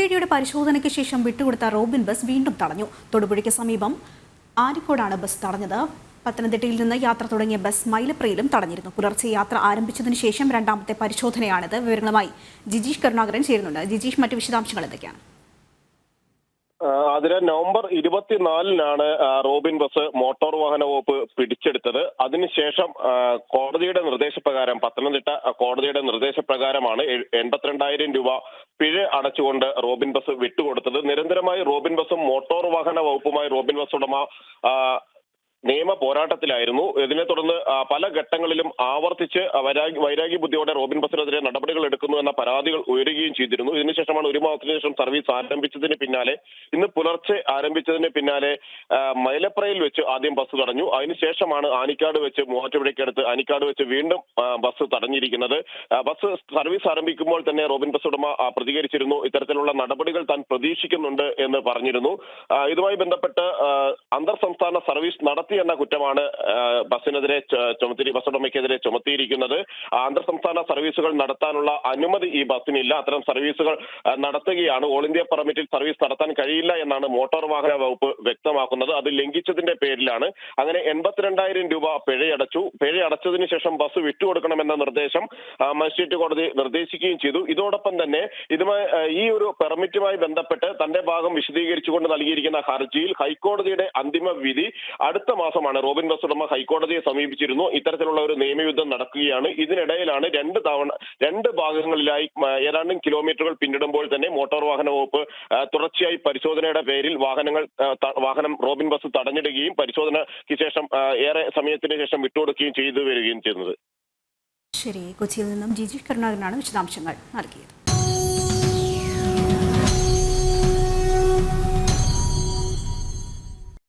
സിബിഡിയുടെ പരിശോധനയ്ക്ക് ശേഷം വിട്ടുകൊടുത്ത Robin bus വീണ്ടും തടഞ്ഞു. തൊടുപുഴയ്ക്ക് സമീപം ആനിക്കോടാണ് ബസ് തടഞ്ഞത്. പത്തനംതിട്ടയിൽ നിന്ന് യാത്ര തുടങ്ങിയ ബസ് മൈലപ്രയിലും തടഞ്ഞിരുന്നു. പുലർച്ചെ യാത്ര ആരംഭിച്ചതിന് ശേഷം രണ്ടാമത്തെ പരിശോധനയാണിത്. വിവരങ്ങളുമായി ജിജീഷ് കരുണാകരൻ ചേരുന്നുണ്ട്. ജിജീഷ്, മറ്റു വിശദാംശങ്ങൾ എന്തൊക്കെയാണ്? അതിന് നവംബർ 24-നാണ് റോബിൻ ബസ് മോട്ടോർ വാഹന വകുപ്പ് പിടിച്ചെടുത്തത്. അതിനുശേഷം കോടതിയുടെ നിർദ്ദേശപ്രകാരം, പത്തനംതിട്ട കോടതിയുടെ നിർദ്ദേശപ്രകാരമാണ് 82,000 രൂപ പിഴ അടച്ചുകൊണ്ട് റോബിൻ ബസ് വിട്ടുകൊടുത്തത്. നിരന്തരമായി റോബിൻ ബസും മോട്ടോർ വാഹന വകുപ്പുമായി റോബിൻ ബസ് ഉടമ നിയമ പോരാട്ടത്തിലായിരുന്നു. ഇതിനെ തുടർന്ന് പല ഘട്ടങ്ങളിലും ആവർത്തിച്ച് വൈരാഗ്യ ബുദ്ധിയോടെ റോബിൻ ബസിനെതിരെ നടപടികൾ എടുക്കുന്നു എന്ന പരാതികൾ ഉയരുകയും ചെയ്തിരുന്നു. ഇതിനുശേഷമാണ് ഒരു മാസത്തിന് ശേഷം സർവീസ് ആരംഭിച്ചതിന് പിന്നാലെ, ഇന്ന് പുലർച്ചെ ആരംഭിച്ചതിന് പിന്നാലെ മൈലപ്രയിൽ വെച്ച് ആദ്യം ബസ് തടഞ്ഞു. അതിനുശേഷമാണ് ആനിക്കാട് വെച്ച്, മൂവാറ്റുപുഴയ്ക്കടുത്ത് ആനിക്കാട് വെച്ച് വീണ്ടും ബസ് തടഞ്ഞിരിക്കുന്നത്. ബസ് സർവീസ് ആരംഭിക്കുമ്പോൾ തന്നെ റോബിൻ ബസ് ഉടമ പ്രതികരിച്ചിരുന്നു. ഇത്തരത്തിലുള്ള നടപടികൾ താൻ പ്രതീക്ഷിക്കുന്നുണ്ട് എന്ന് പറഞ്ഞിരുന്നു. ഇതുമായി ബന്ധപ്പെട്ട് അന്തർ സംസ്ഥാന സർവീസ് നടത്തി എന്ന കുറ്റമാണ് ബസ്സിനെതിരെ ബസ് ഉടമയ്ക്കെതിരെ ചുമത്തിയിരിക്കുന്നത്. അന്തർ സംസ്ഥാന സർവീസുകൾ നടത്താനുള്ള അനുമതി ഈ ബസ്സിനില്ല. അത്തരം സർവീസുകൾ നടത്തുകയാണ്. ഓൾ ഇന്ത്യ പെർമിറ്റിൽ സർവീസ് നടത്താൻ കഴിയില്ല എന്നാണ് മോട്ടോർ വാഹന വകുപ്പ് വ്യക്തമാക്കുന്നത്. അത് ലംഘിച്ചതിന്റെ പേരിലാണ്. അങ്ങനെ 82,000 രൂപ പിഴയടച്ചു. പിഴയടച്ചതിന് ശേഷം ബസ് വിട്ടുകൊടുക്കണമെന്ന നിർദ്ദേശം മജിസ്ട്രേറ്റ് കോടതി നിർദ്ദേശിക്കുകയും ചെയ്തു. ഇതോടൊപ്പം തന്നെ ഈ ഒരു പെർമിറ്റുമായി ബന്ധപ്പെട്ട് തന്റെ ഭാഗം വിശദീകരിച്ചുകൊണ്ട് നൽകിയിരിക്കുന്ന ഹർജിയിൽ ഹൈക്കോടതിയുടെ അന്തിമ വിധി അടുത്ത മാസമാണ്. റോബിൻ ബസ് ഉടമ ഹൈക്കോടതിയെ സമീപിച്ചിരുന്നു. ഇത്തരത്തിലുള്ള ഒരു നിയമയുദ്ധം നടക്കുകയാണ്. ഇതിനിടയിലാണ് രണ്ട് ഭാഗങ്ങളിലായി ഏതാണ്ടും കിലോമീറ്ററുകൾ പിന്നിടുമ്പോൾ തന്നെ മോട്ടോർ വാഹന വകുപ്പ് തുടർച്ചയായി പരിശോധനയുടെ പേരിൽ വാഹനം റോബിൻ ബസ് തടഞ്ഞിടുകയും പരിശോധനയ്ക്ക് ശേഷം ഏറെ സമയത്തിന് ശേഷം വിട്ടുകൊടുക്കുകയും ചെയ്തു വരികയും ചെയ്യുന്നത്. ശരി, കൊച്ചിയിൽ നിന്നും ജിജീഷ് കരുണാകരനാണ് വിശദാംശങ്ങൾ നൽകിയത്.